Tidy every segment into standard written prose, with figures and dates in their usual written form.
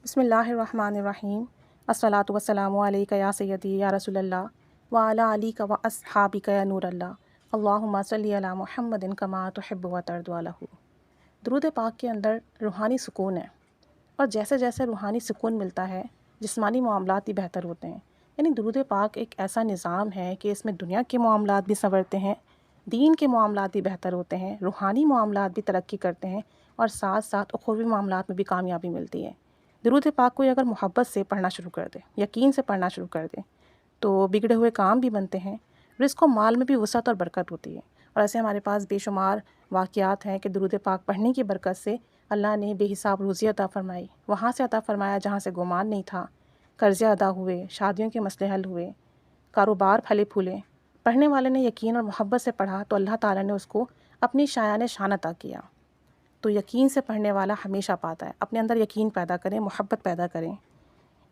بسم اللہ الرحمن الرحیم الصلاۃ والسلام علیک یا سیدی یا رسول اللہ وعلی علیک و اصحابک یا نور اللہ اللہم صلی علی محمد کما تحب و ترضی عنہ۔ درود پاک کے اندر روحانی سکون ہے، اور جیسے جیسے روحانی سکون ملتا ہے جسمانی معاملات بھی بہتر ہوتے ہیں۔ یعنی درود پاک ایک ایسا نظام ہے کہ اس میں دنیا کے معاملات بھی سنورتے ہیں، دین کے معاملات بھی بہتر ہوتے ہیں، روحانی معاملات بھی ترقی کرتے ہیں، اور ساتھ ساتھ اخروی معاملات میں بھی کامیابی ملتی ہے۔ درود پاک کو اگر محبت سے پڑھنا شروع کر دے، یقین سے پڑھنا شروع کر دے، تو بگڑے ہوئے کام بھی بنتے ہیں، رزق و مال میں بھی وسعت اور برکت ہوتی ہے۔ اور ایسے ہمارے پاس بے شمار واقعات ہیں کہ درود پاک پڑھنے کی برکت سے اللہ نے بے حساب روزی عطا فرمائی، وہاں سے عطا فرمایا جہاں سے گمان نہیں تھا، قرضے ادا ہوئے، شادیوں کے مسئلے حل ہوئے، کاروبار پھلے پھولے۔ پڑھنے والے نے یقین اور محبت سے پڑھا تو اللہ تعالیٰ نے اس کو اپنی شایان شان عطا کیا۔ تو یقین سے پڑھنے والا ہمیشہ پاتا ہے۔ اپنے اندر یقین پیدا کریں، محبت پیدا کریں۔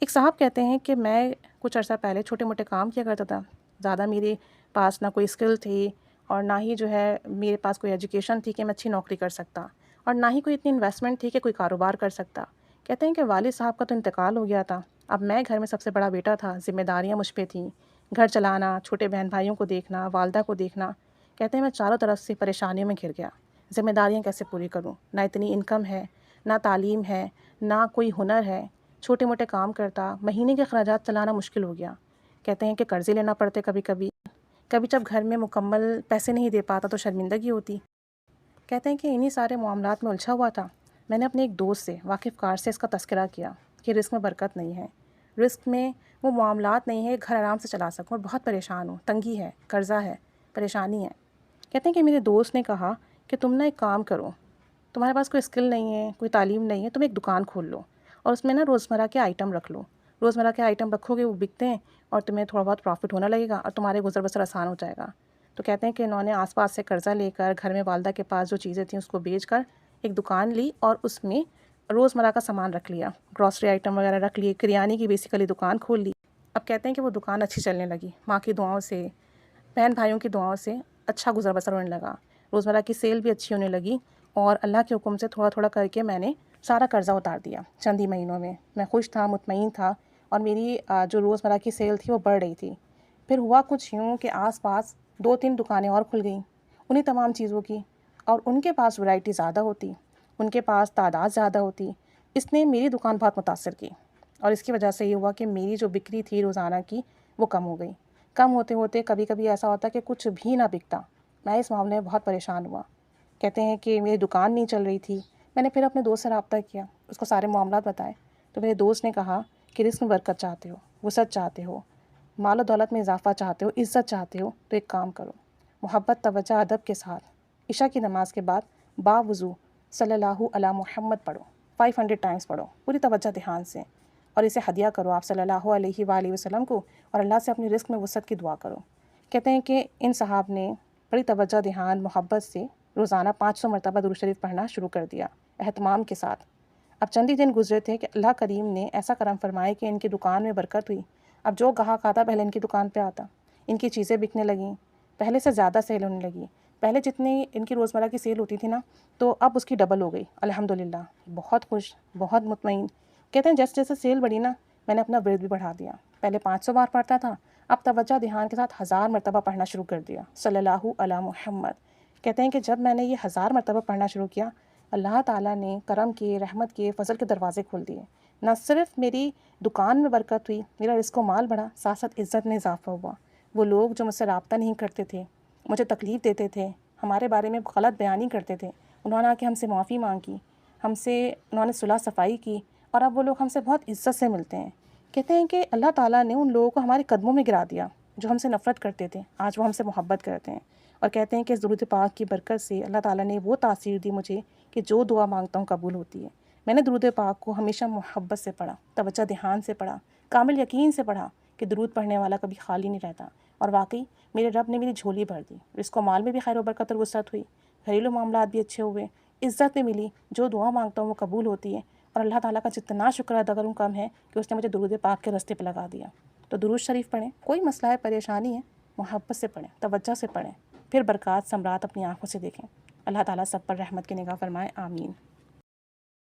ایک صاحب کہتے ہیں کہ میں کچھ عرصہ پہلے چھوٹے موٹے کام کیا کرتا تھا، زیادہ میرے پاس نہ کوئی اسکل تھی، اور نہ ہی جو ہے میرے پاس کوئی ایجوکیشن تھی کہ میں اچھی نوکری کر سکتا، اور نہ ہی کوئی اتنی انویسٹمنٹ تھی کہ کوئی کاروبار کر سکتا۔ کہتے ہیں کہ والد صاحب کا تو انتقال ہو گیا تھا، اب میں گھر میں سب سے بڑا بیٹا تھا، ذمہ داریاں مجھ پہ تھیں، گھر چلانا، چھوٹے بہن بھائیوں کو دیکھنا، والدہ کو دیکھنا۔ کہتے ہیں میں چاروں طرف سے پریشانیوں میں گھر گیا، ذمہ داریاں کیسے پوری کروں، نہ اتنی انکم ہے، نہ تعلیم ہے، نہ کوئی ہنر ہے، چھوٹے موٹے کام کرتا، مہینے کے اخراجات چلانا مشکل ہو گیا۔ کہتے ہیں کہ قرضے لینا پڑتے کبھی کبھی جب گھر میں مکمل پیسے نہیں دے پاتا تو شرمندگی ہوتی۔ کہتے ہیں کہ انہی سارے معاملات میں الجھا ہوا تھا، میں نے اپنے ایک دوست سے، واقف کار سے اس کا تذکرہ کیا کہ رزق میں برکت نہیں ہے، رزق میں وہ معاملات نہیں ہے، گھر آرام سے چلا سکوں، اور بہت پریشان ہوں، تنگی ہے، قرضہ ہے، پریشانی ہے۔ کہتے ہیں کہ میرے دوست نے کہا کہ تم نہ ایک کام کرو، تمہارے پاس کوئی اسکل نہیں ہے، کوئی تعلیم نہیں ہے، تم ایک دکان کھول لو، اور اس میں نا روزمرہ کے آئٹم رکھ لو۔ روزمرہ کے آئٹم رکھو گے، وہ بکتے ہیں، اور تمہیں تھوڑا بہت پروفٹ ہونے لگے گا، اور تمہارے گزر بسر آسان ہو جائے گا۔ تو کہتے ہیں کہ انہوں نے آس پاس سے قرضہ لے کر، گھر میں والدہ کے پاس جو چیزیں تھیں اس کو بیچ کر ایک دکان لی، اور اس میں روزمرہ کا سامان رکھ لیا، گروسری آئٹم وغیرہ رکھ لیے، کریانے کی بیسیکلی دکان کھول لی۔ اب کہتے ہیں کہ وہ دکان اچھی چلنے لگی، ماں کی دعاؤں سے، بہن بھائیوں کی دعاؤں سے اچھا گزر بسر ہونے لگا، روزمرہ کی سیل بھی اچھی ہونے لگی، اور اللہ کے حکم سے تھوڑا تھوڑا کر کے میں نے سارا قرضہ اتار دیا چند ہی مہینوں میں۔ میں خوش تھا، مطمئن تھا، اور میری جو روزمرہ کی سیل تھی وہ بڑھ رہی تھی۔ پھر ہوا کچھ یوں کہ آس پاس 2-3 دکانیں اور کھل گئیں انہی تمام چیزوں کی، اور ان کے پاس ورائٹی زیادہ ہوتی، ان کے پاس تعداد زیادہ ہوتی۔ اس نے میری دکان بہت متاثر کی، اور اس کی وجہ سے یہ ہوا کہ میری جو بکری تھی روزانہ کی وہ کم ہو گئی۔ کم ہوتے ہوتے کبھی کبھی ایسا ہوتا کہ کچھ بھی نہ بکتا۔ میں اس معاملے میں بہت پریشان ہوا۔ کہتے ہیں کہ میری دکان نہیں چل رہی تھی۔ میں نے پھر اپنے دوست سے رابطہ کیا، اس کو سارے معاملات بتائے، تو میرے دوست نے کہا کہ رزق میں برکت چاہتے ہو، وسعت چاہتے ہو، مال و دولت میں اضافہ چاہتے ہو، عزت چاہتے ہو، تو ایک کام کرو، محبت، توجہ، ادب کے ساتھ عشاء کی نماز کے بعد باوضو صلی اللہ علی محمد پڑھو، 500 ٹائمز پڑھو، پوری توجہ دھیان سے، اور اسے ہدیہ کرو آپ صلی اللہ علیہ وآلہ وسلم کو، اور اللہ سے اپنی رزق میں وسعت کی دعا کرو۔ کہتے ہیں کہ ان صاحب نے بڑی توجہ دھیان محبت سے روزانہ 500 مرتبہ درود شریف پڑھنا شروع کر دیا، اہتمام کے ساتھ۔ اب چند ہی دن گزرے تھے کہ اللہ کریم نے ایسا کرم فرمایا کہ ان کی دکان میں برکت ہوئی۔ اب جو گاہک آتا پہلے ان کی دکان پہ آتا، ان کی چیزیں بکنے لگیں، پہلے سے زیادہ سیل ہونے لگی۔ پہلے جتنی ان کی روزمرہ کی سیل ہوتی تھی نا، تو اب اس کی ڈبل ہو گئی، الحمدللہ۔ بہت خوش، بہت مطمئن۔ کہتے ہیں جیسے جیسے سیل بڑھی نا، میں نے اپنا ورد بھی بڑھا دیا۔ پہلے 500 بار پڑھتا تھا، اب توجہ دھیان کے ساتھ 1000 مرتبہ پڑھنا شروع کر دیا، صلی اللہ علی محمد۔ کہتے ہیں کہ جب میں نے یہ 1000 مرتبہ پڑھنا شروع کیا، اللہ تعالیٰ نے کرم کے، رحمت کے، فضل کے دروازے کھول دیے۔ نہ صرف میری دکان میں برکت ہوئی، میرا رزق و مال بڑھا، ساتھ ساتھ عزت میں اضافہ ہوا۔ وہ لوگ جو مجھ سے رابطہ نہیں کرتے تھے، مجھے تکلیف دیتے تھے، ہمارے بارے میں غلط بیانی کرتے تھے، انہوں نے آ کے ہم سے معافی مانگی، ہم سے انہوں نے صلح صفائی کی، اور اب وہ لوگ ہم سے بہت عزت سے ملتے ہیں۔ کہتے ہیں کہ اللہ تعالیٰ نے ان لوگوں کو ہمارے قدموں میں گرا دیا جو ہم سے نفرت کرتے تھے، آج وہ ہم سے محبت کرتے ہیں۔ اور کہتے ہیں کہ اس درود پاک کی برکت سے اللہ تعالیٰ نے وہ تاثیر دی مجھے کہ جو دعا مانگتا ہوں قبول ہوتی ہے۔ میں نے درود پاک کو ہمیشہ محبت سے پڑھا، توجہ دھیان سے پڑھا، کامل یقین سے پڑھا کہ درود پڑھنے والا کبھی خالی نہیں رہتا، اور واقعی میرے رب نے میری جھولی بھر دی، رزق و مال میں بھی خیر و برکت اور وسعت ہوئی، گھریلو معاملات بھی اچھے ہوئے، عزت بھی ملی، جو دعا مانگتا ہوں وہ قبول ہوتی ہے، اور اللہ تعالیٰ کا جتنا شکر ادا کروں کم ہے کہ اس نے مجھے درود پاک کے راستے پہ لگا دیا۔ تو درود شریف پڑھیں، کوئی مسئلہ ہے، پریشانی ہے، محبت سے پڑھیں، توجہ سے پڑھیں، پھر برکات ثمرات اپنی آنکھوں سے دیکھیں۔ اللہ تعالیٰ سب پر رحمت کی نگاہ فرمائے، آمین۔